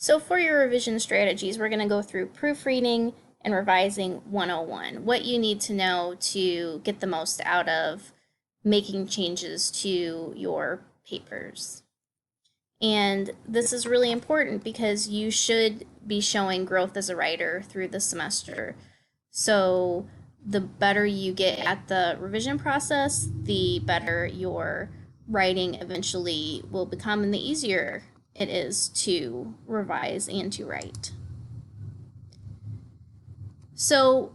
So for your revision strategies, we're going to go through proofreading and revising 101. What you need to know to get the most out of making changes to your papers. And this is really important because you should be showing growth as a writer through the semester. So the better you get at the revision process, the better your writing eventually will become and the easier it is to revise and to write. So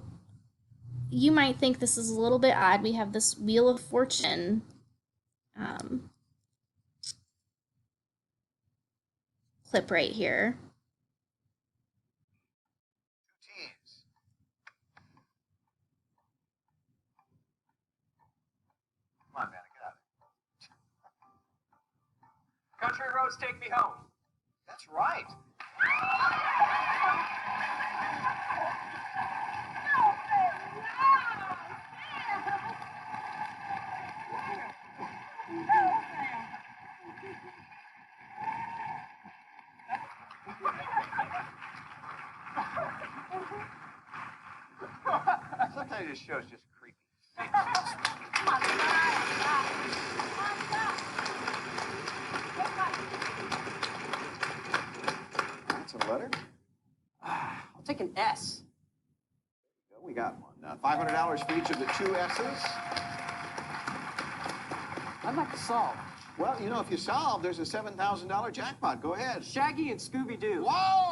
you might think this is a little bit odd. We have this Wheel of Fortune clip right here. Come on, man, get out of here. Country roads take me home. That's right. Sometimes this show's just creepy. That's a letter? I'll take an S. There you go, we got one. $500 for each of the two S's. I'd like to solve. Well, you know, if you solve, there's a $7,000 jackpot. Go ahead. Shaggy and Scooby-Doo. Whoa!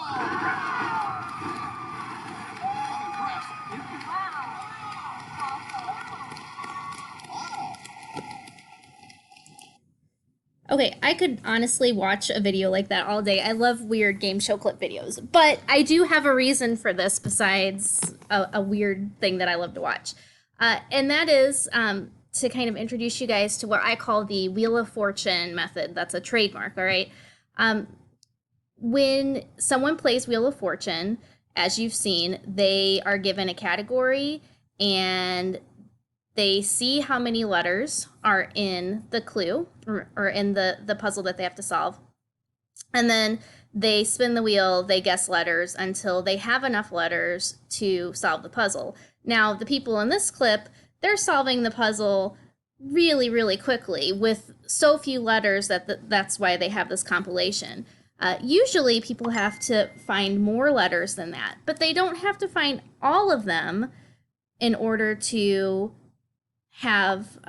Okay, I could honestly watch a video like that all day. I love weird game show clip videos, but I do have a reason for this besides a weird thing that I love to watch. And that is to kind of introduce you guys to what I call the Wheel of Fortune method. That's a trademark, all right? When someone plays Wheel of Fortune, as you've seen, they are given a category and they see how many letters are in the clue or in the puzzle that they have to solve. And then they spin the wheel, they guess letters until they have enough letters to solve the puzzle. Now, the people in this clip, they're solving the puzzle really, really quickly with so few letters that's why they have this compilation. Usually people have to find more letters than that, but they don't have to find all of them in order to have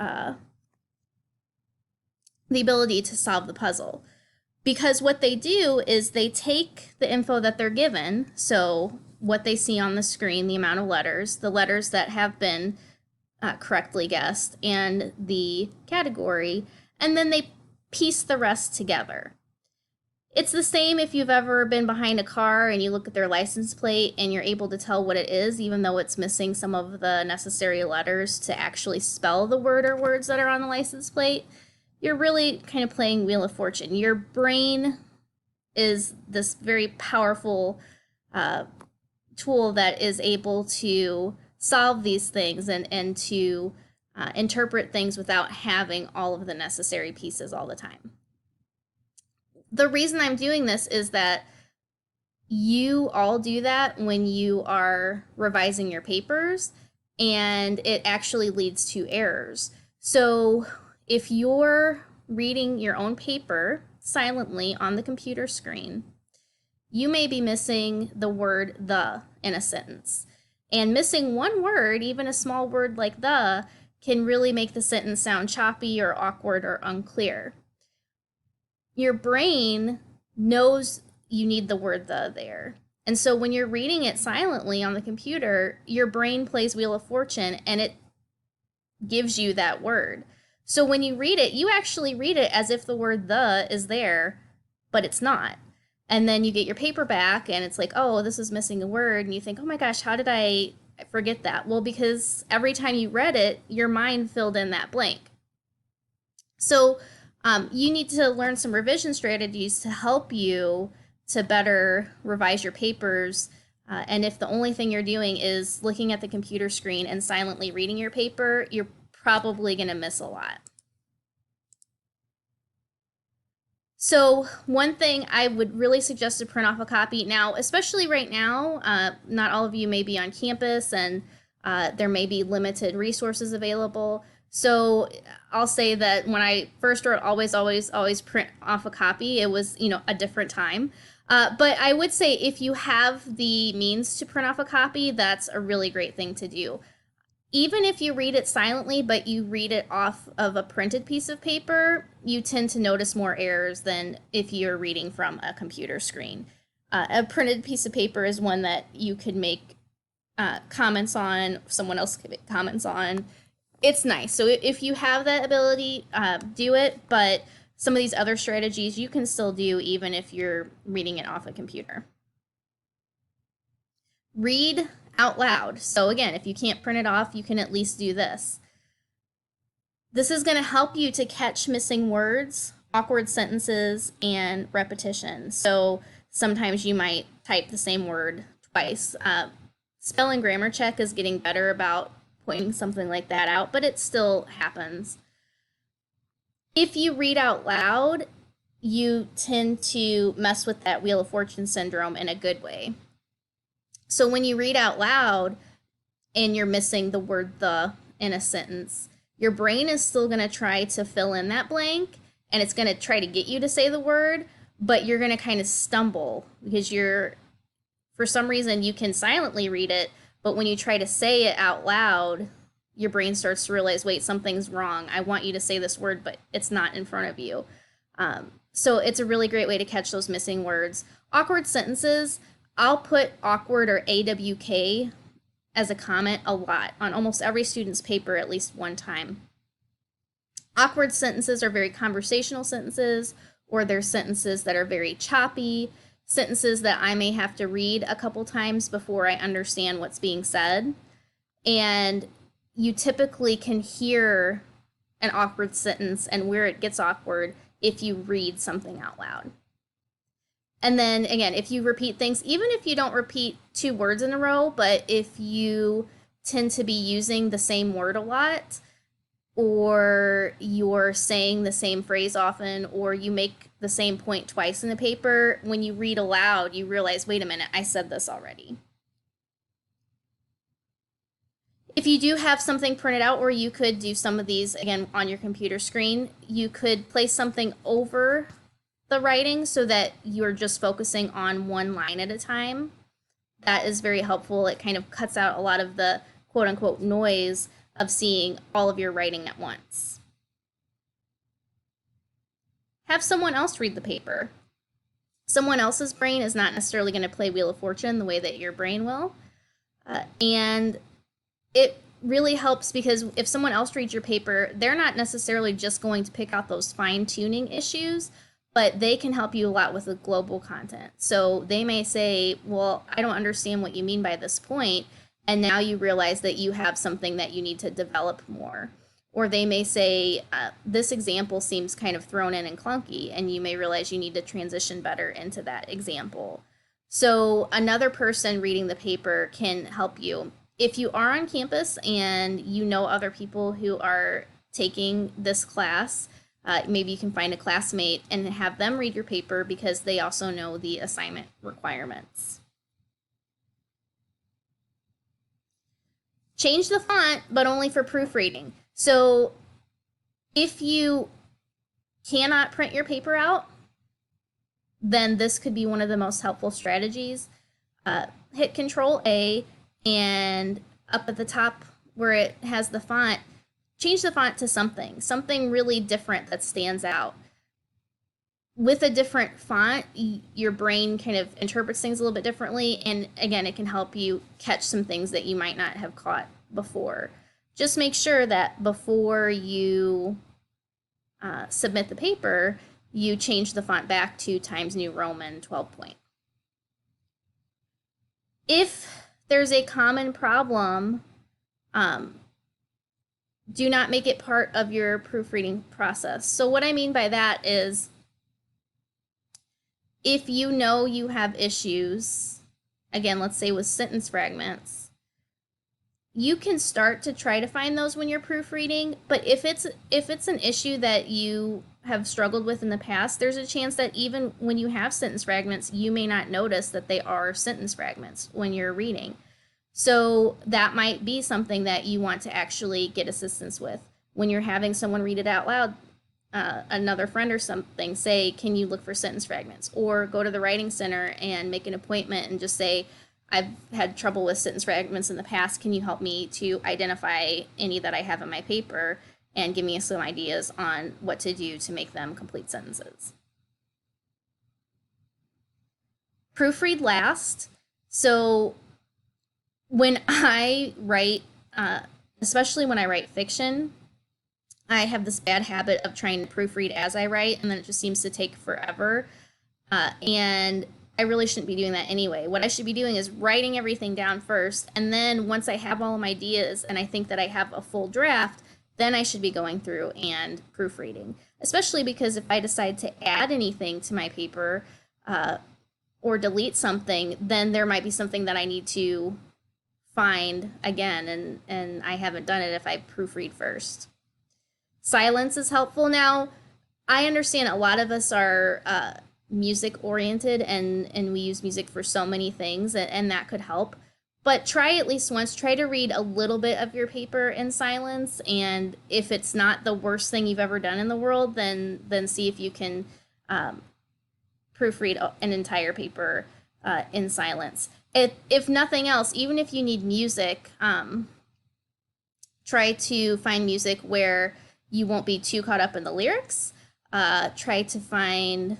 the ability to solve the puzzle. Because what they do is they take the info that they're given, so what they see on the screen, the amount of letters, the letters that have been correctly guessed, and the category, and then they piece the rest together. It's the same if you've ever been behind a car and you look at their license plate and you're able to tell what it is, even though it's missing some of the necessary letters to actually spell the word or words that are on the license plate. You're really kind of playing Wheel of Fortune. Your brain is this very powerful tool that is able to solve these things and to interpret things without having all of the necessary pieces all the time. The reason I'm doing this is that you all do that when you are revising your papers, and it actually leads to errors. So if you're reading your own paper silently on the computer screen, you may be missing the word the in a sentence. And missing one word, even a small word like the, can really make the sentence sound choppy or awkward or unclear. Your brain knows you need the word the there. And so when you're reading it silently on the computer, your brain plays Wheel of Fortune and it gives you that word. So when you read it, you actually read it as if the word the is there, but it's not. And then you get your paper back and it's like, oh, this is missing a word. And you think, oh my gosh, how did I forget that? Well, because every time you read it, your mind filled in that blank. So you need to learn some revision strategies to help you to better revise your papers. And if the only thing you're doing is looking at the computer screen and silently reading your paper, you're probably going to miss a lot. So one thing I would really suggest to print off a copy now, especially right now, not all of you may be on campus and there may be limited resources available. So I'll say that when I first wrote always print off a copy, it was, a different time. But I would say if you have the means to print off a copy, that's a really great thing to do. Even if you read it silently, but you read it off of a printed piece of paper, you tend to notice more errors than if you're reading from a computer screen. A printed piece of paper is one that you could make comments on, someone else could make comments on. It's nice. So if you have that ability, do it, but some of these other strategies you can still do even if you're reading it off a computer. Read out loud. So again, if you can't print it off, you can at least do this. This is going to help you to catch missing words, awkward sentences, and repetition. So sometimes you might type the same word twice. Spell and grammar check is getting better about pointing something like that out, but it still happens. If you read out loud, you tend to mess with that Wheel of Fortune syndrome in a good way. So when you read out loud and you're missing the word the in a sentence, your brain is still going to try to fill in that blank and it's going to try to get you to say the word, but you're going to kind of stumble because for some reason you can silently read it, but when you try to say it out loud, your brain starts to realize, wait, something's wrong. I want you to say this word, but it's not in front of you. So it's a really great way to catch those missing words. Awkward sentences, I'll put awkward or AWK as a comment a lot on almost every student's paper at least one time. Awkward sentences are very conversational sentences, or they're sentences that are very choppy, sentences that I may have to read a couple times before I understand what's being said. And you typically can hear an awkward sentence and where it gets awkward if you read something out loud. And then again, if you repeat things, even if you don't repeat 2 words in a row, but if you tend to be using the same word a lot, or you're saying the same phrase often, or you make the same point twice in the paper, when you read aloud, you realize, wait a minute, I said this already. If you do have something printed out, or you could do some of these, again, on your computer screen, you could place something over the writing so that you're just focusing on one line at a time. That is very helpful. It kind of cuts out a lot of the quote-unquote noise of seeing all of your writing at once. Have someone else read the paper. Someone else's brain is not necessarily going to play Wheel of Fortune the way that your brain will. And it really helps because if someone else reads your paper, they're not necessarily just going to pick out those fine-tuning issues, but they can help you a lot with the global content. So they may say, well, I don't understand what you mean by this point, and now you realize that you have something that you need to develop more. Or they may say, this example seems kind of thrown in and clunky, and you may realize you need to transition better into that example. So another person reading the paper can help you. If you are on campus and you know other people who are taking this class, maybe you can find a classmate and have them read your paper because they also know the assignment requirements. Change the font, but only for proofreading. So if you cannot print your paper out, then this could be one of the most helpful strategies. Hit Control A, and up at the top where it has the font, change the font to something really different that stands out. With a different font, your brain kind of interprets things a little bit differently, and again, it can help you catch some things that you might not have caught before. Just make sure that before you submit the paper, you change the font back to Times New Roman 12 point. If there's a common problem, do not make it part of your proofreading process. So what I mean by that is, if you know you have issues, again, let's say with sentence fragments, you can start to try to find those when you're proofreading, but if it's an issue that you have struggled with in the past, there's a chance that even when you have sentence fragments, you may not notice that they are sentence fragments when you're reading. So that might be something that you want to actually get assistance with. When you're having someone read it out loud, another friend or something, say, can you look for sentence fragments? Or go to the writing center and make an appointment and just say, I've had trouble with sentence fragments in the past. Can you help me to identify any that I have in my paper and give me some ideas on what to do to make them complete sentences? Proofread last. So when I write, especially when I write fiction, I have this bad habit of trying to proofread as I write, and then it just seems to take forever. And I really shouldn't be doing that anyway. What I should be doing is writing everything down first, and then once I have all of my ideas and I think that I have a full draft, then I should be going through and proofreading. Especially because if I decide to add anything to my paper or delete something, then there might be something that I need to find again, and I haven't done it if I proofread first. Silence is helpful. Now, I understand a lot of us are music oriented and we use music for so many things, and that could help. But try at least once, try to read a little bit of your paper in silence, and if it's not the worst thing you've ever done in the world, then see if you can proofread an entire paper in silence. If nothing else, even if you need music, try to find music where you won't be too caught up in the lyrics. Try to find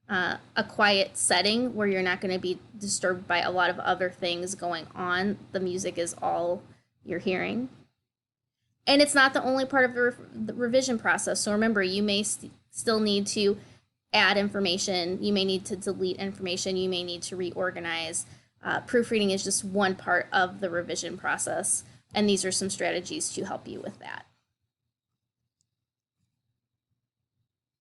a quiet setting where you're not going to be disturbed by a lot of other things going on. The music is all you're hearing. And it's not the only part of the revision process. So remember, you may still need to add information. You may need to delete information. You may need to reorganize. Proofreading is just one part of the revision process. And these are some strategies to help you with that.